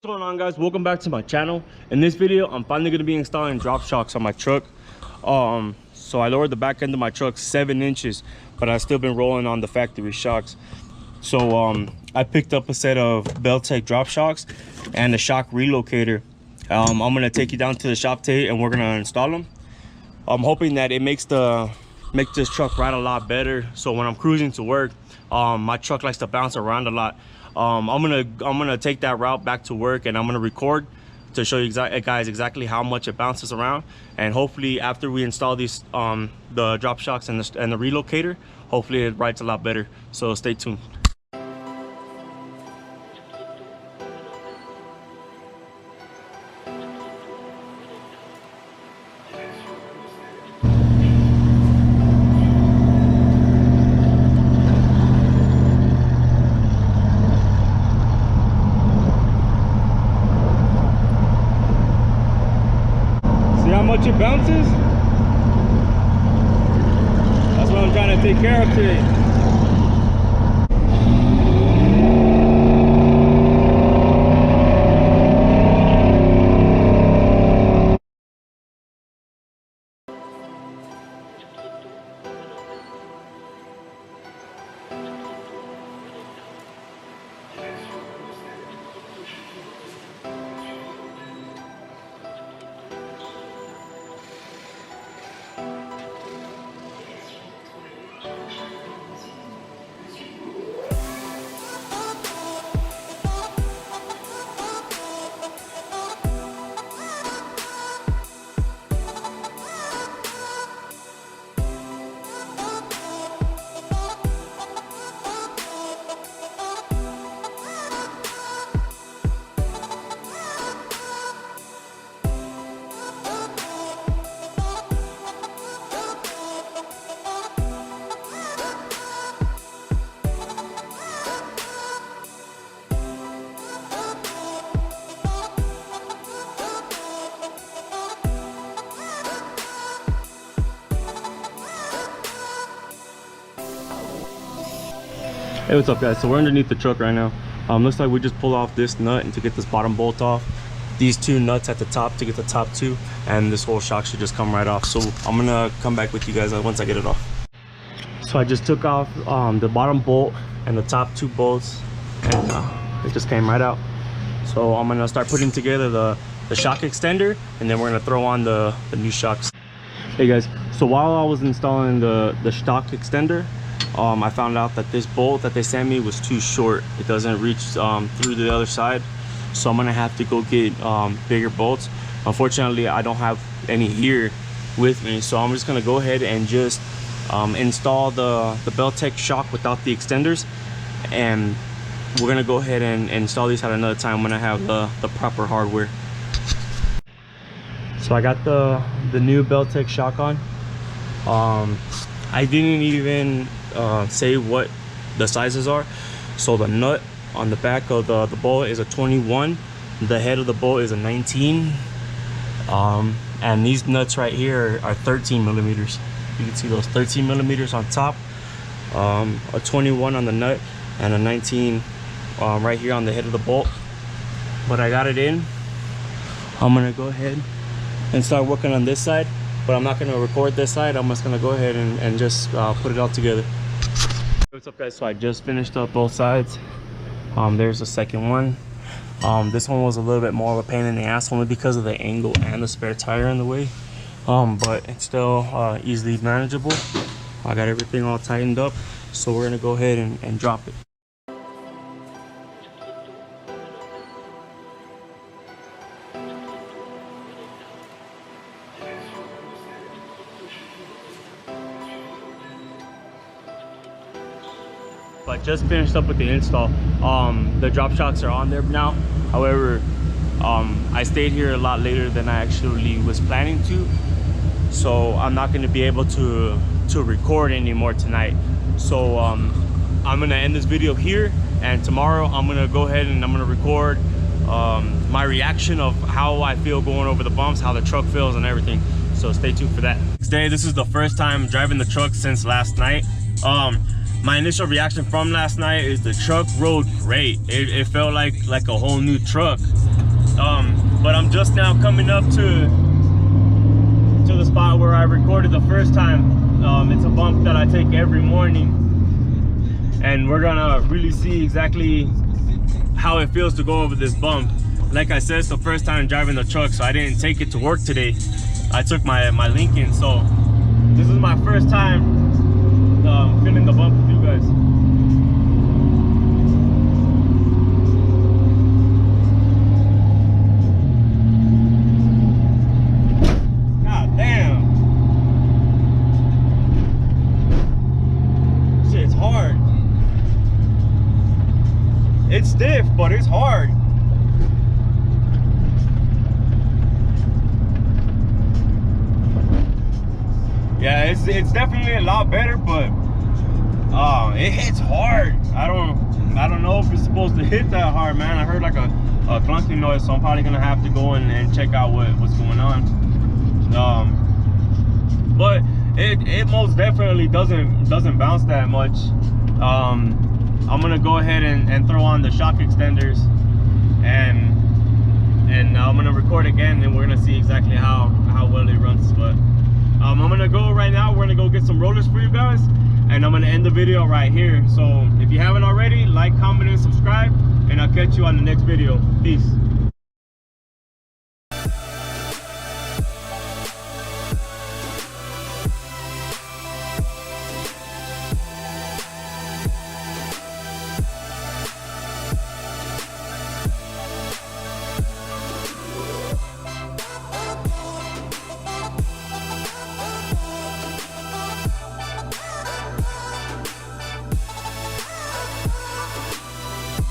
What's going on, guys? Welcome back to my channel. In this video, I'm finally going to be installing drop shocks on my truck. So I lowered the back end of my truck 7 inches, but I've still been rolling on the factory shocks. So I picked up a set of Belltech drop shocks and a shock relocator. I'm going to take you down to the shop today and we're going to install them. I'm hoping that it makes this truck ride a lot better, so when I'm cruising to work, my truck likes to bounce around a lot. I'm gonna take that route back to work, and I'm gonna record to show you guys exactly how much it bounces around. And hopefully after we install these the drop shocks and the relocator, hopefully it rides a lot better. So stay tuned. How much it bounces? That's what I'm trying to take care of today. Hey, what's up, guys? So we're underneath the truck right now. Looks like we just pulled off this nut and to get this bottom bolt off, these 2 nuts at the top to get the top 2, and this whole shock should just come right off. So I'm gonna come back with you guys once I get it off. So I just took off the bottom bolt and the top 2 bolts, and it just came right out. So I'm gonna start putting together the shock extender, and then we're gonna throw on the new shocks. Hey guys, so while I was installing the shock extender, I found out that this bolt that they sent me was too short. It doesn't reach through the other side, so I'm gonna have to go get bigger bolts. Unfortunately, I don't have any here with me, so I'm just gonna go ahead and just install the Belltech shock without the extenders, and we're gonna go ahead and install these at another time when I have the proper hardware. So I got the new Belltech shock on. I didn't even say what the sizes are. So the nut on the back of the bolt is a 21, the head of the bolt is a 19, and these nuts right here are 13 millimeters. You can see those 13 millimeters on top, a 21 on the nut, and a 19 right here on the head of the bolt. But I got it in. I'm gonna go ahead and start working on this side, but I'm not going to record this side. I'm just going to go ahead and just put it all together. What's up, guys? So I just finished up both sides. There's the second one. This one was a little bit more of a pain in the ass, only because of the angle and the spare tire in the way, but it's still easily manageable. I got everything all tightened up, so we're going to go ahead and drop it. I just finished up with the install. The drop shocks are on there now. However, I stayed here a lot later than I actually was planning to, so I'm not going to be able to record anymore tonight. So I'm going to end this video here, and tomorrow I'm going to go ahead and I'm going to record my reaction of how I feel going over the bumps, how the truck feels and everything. So stay tuned for that. Today, this is the first time driving the truck since last night. my initial reaction from last night is the truck rode great. It felt like a whole new truck. But I'm just now coming up to the spot where I recorded the first time. It's a bump that I take every morning, and we're gonna really see exactly how it feels to go over this bump. Like I said, it's the first time driving the truck, so I didn't take it to work today. I took my Lincoln, so this is my first time feeling the bump with you guys. God damn. Shit's hard. It's stiff, but it's hard. Yeah, it's definitely a lot better, but it hits hard. I don't know if it's supposed to hit that hard, man. I heard like a clunky noise, so I'm probably gonna have to go and check out what's going on. But it most definitely doesn't bounce that much. I'm gonna go ahead and throw on the shock extenders, and I'm gonna record again, and we're gonna see exactly how well it runs. But I'm gonna go right now. We're gonna go get some rollers for you guys, and I'm gonna end the video right here. So if you haven't already, like, comment, and subscribe, and I'll catch you on the next video. Peace.